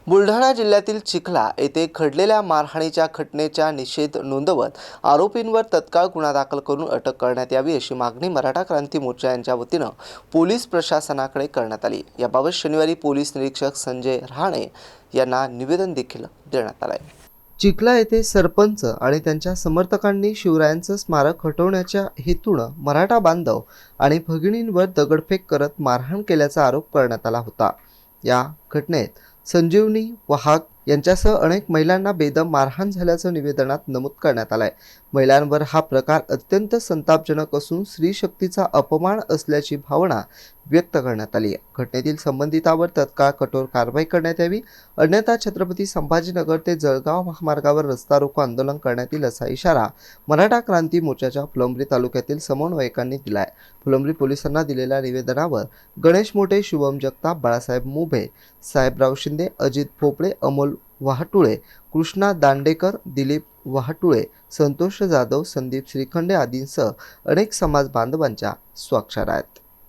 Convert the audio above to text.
बुलढाणा जिल्ह्यातील चिखला येथे घडलेल्या मारहाणीच्या घटनेचा निषेध नोंदवत आरोपींवर तत्काळ गुन्हा दाखल करून अटक करण्यात यावी अशी मागणी मराठा क्रांती मोर्चा यांच्या वतीनं पोलीस प्रशासनाकडे करण्यात आली। याबाबत शनिवारी पोलीस निरीक्षक संजय राणे यांना निवेदन देखील देण्यात आले। चिखला येथे सरपंच आणि त्यांच्या समर्थकांनी शिवरायांचं स्मारक हटवण्याच्या हेतूने मराठा बांधव आणि भगिनींवर दगडफेक करत मारहाण केल्याचा आरोप करण्यात आला होता। या घटनेत संजीवनी वाहक यांच्यासह अनेक महिलांना बेदम मारहाण झाल्याचं निवेदनात नमूद करण्यात आलंय। महिलांवर हा प्रकार अत्यंत संतापजनक असून स्त्री शक्तीचा अपमान असल्याची भावना व्यक्त करण्यात आली आहे। घटनेतील संबंधितांवर तत्काळ कठोर कारवाई करण्यात यावी, अन्यथा छत्रपती संभाजीनगर ते जळगाव महामार्गावर रस्ता रोको आंदोलन करण्यात येईल असा इशारा मराठा क्रांती मोर्चाच्या फुलंब्री तालुक्यातील समन्वयकांनी दिलाय। फुलंब्री पोलिसांना दिलेल्या निवेदनावर गणेश मोठे, शुभम जगताप, बाळासाहेब मोभे, साहेबराव शिंदे, अजित भोपळे, अमोल वाहटुळे, कृष्णा दांडेकर, दिलीप वाहटुळे, संतोष जाधव, संदीप श्रीखंडे आदींसह अनेक समाज बांधवांच्या स्वाक्षऱ्या आहेत।